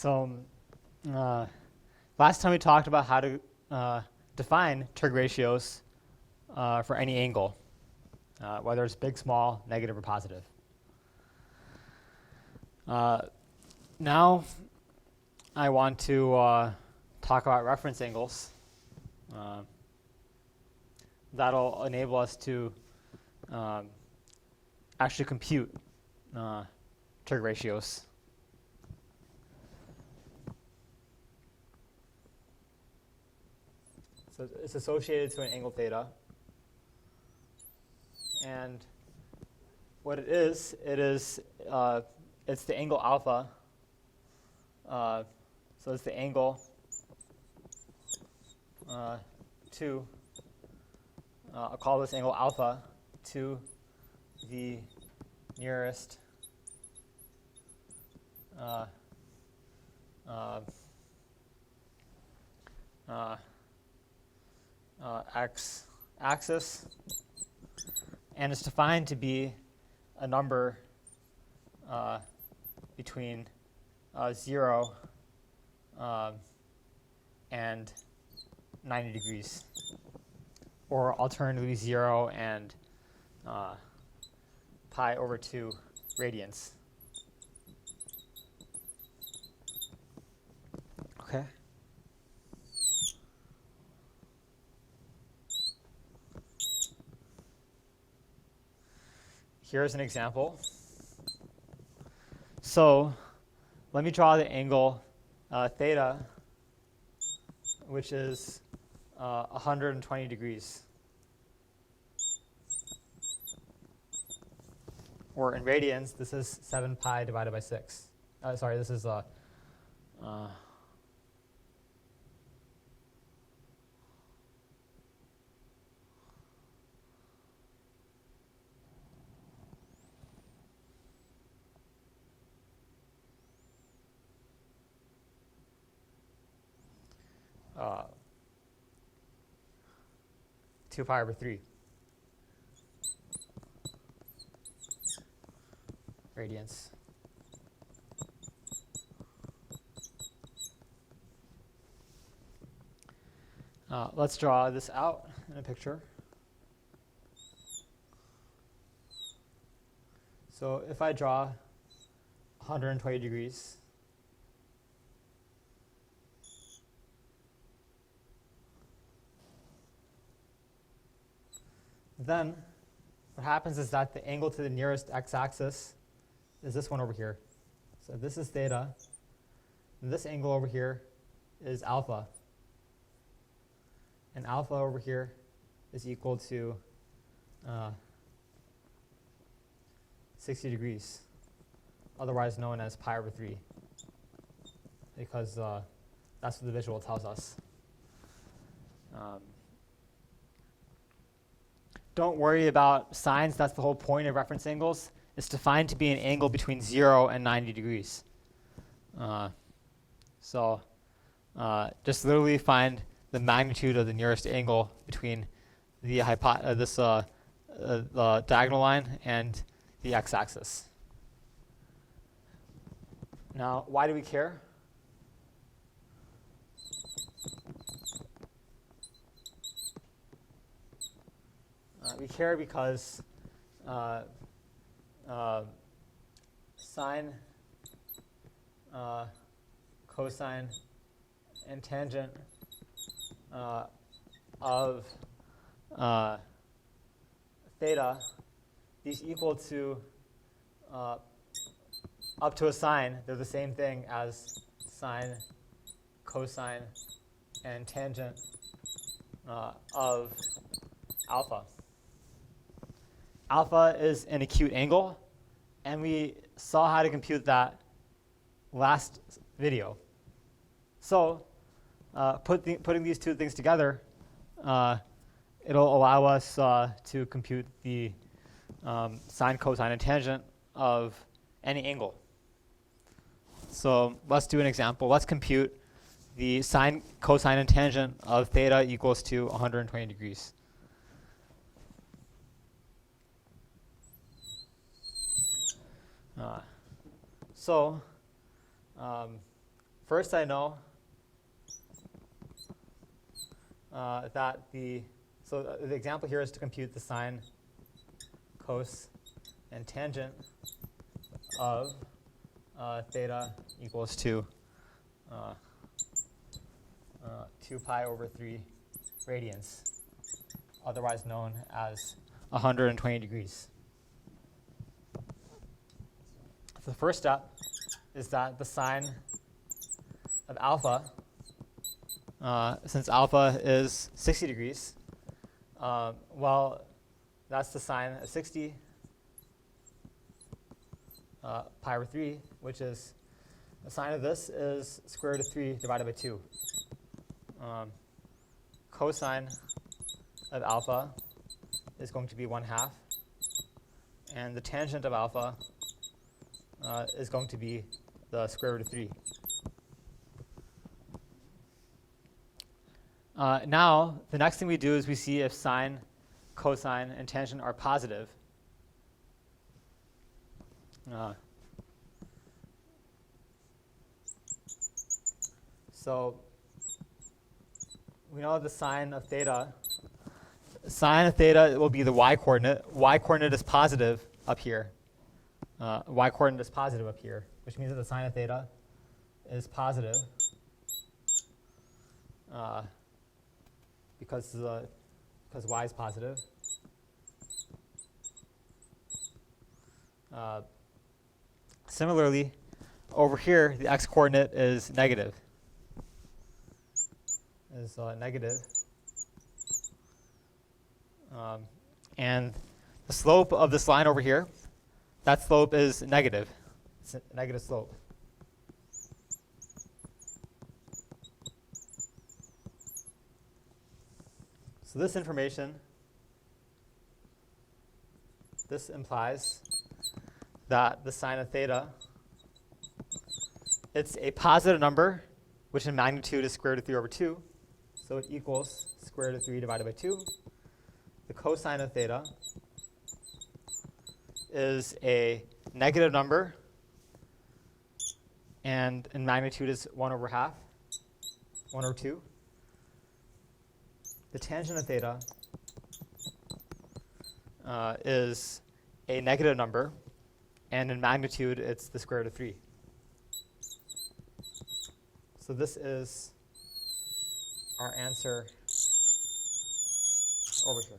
So last time we talked about how to define trig ratios for any angle, whether it's big, small, negative, or positive. Now I want to talk about reference angles. That'll enable us to actually compute trig ratios. So it's associated to an angle theta. And what it is it's the angle alpha. So it's the angle to, I'll call this angle alpha, to the nearest x-axis, and it's defined to be a number between 0 and 90 degrees, or alternatively 0 and pi over 2 radians. Okay. Here's an example. So let me draw the angle theta, which is 120 degrees. Or in radians, this is 7 pi divided by 6. Sorry, this is 2 pi over 3 radians. Let's draw this out in a picture. So if I draw 120 degrees, then what happens is that the angle to the nearest x-axis is this one over here. So this is theta. And this angle over here is alpha. And alpha over here is equal to 60 degrees, otherwise known as pi over 3, because that's what the visual tells us. Don't worry about signs. That's the whole point of reference angles. It's defined to be an angle between 0 and 90 degrees. So just literally find the magnitude of the nearest angle between the diagonal line and the x-axis. Now, why do we care? We care because sine, cosine, and tangent of theta, these equal to up to a sine. They're the same thing as sine, cosine, and tangent of alpha. Alpha is an acute angle, and we saw how to compute that last video. So putting these two things together, it'll allow us to compute the sine, cosine, and tangent of any angle. So let's do an example. Let's compute the sine, cosine, and tangent of theta equals to 120 degrees. So First, I know that the example here is to compute the sine, cos, and tangent of theta equals to 2 pi over 3 radians, otherwise known as 120 degrees. So the first step is that the sine of alpha, since alpha is 60 degrees, well, that's the sine of 60 pi over 3, which is the sine of this is square root of 3 divided by 2. Cosine of alpha is going to be 1/2, and the tangent of alpha is going to be the square root of 3. Now, the next thing we do is we see if sine, cosine, and tangent are positive. So we know the sine of theta. Sine of theta will be the y-coordinate. Y-coordinate is positive up here. Y-coordinate is positive up here, which means that the sine of theta is positive because y is positive. Similarly, over here, the x-coordinate is negative. And the slope of this line over here, that slope is negative. It's a negative slope. So this information, this implies that the sine of theta, it's a positive number, which in magnitude is square root of 3 over 2. So it equals square root of 3 divided by 2. The cosine of theta is a negative number, and in magnitude is 1/2, 1/2. The tangent of theta is a negative number, and in magnitude it's the square root of 3. So this is our answer over here.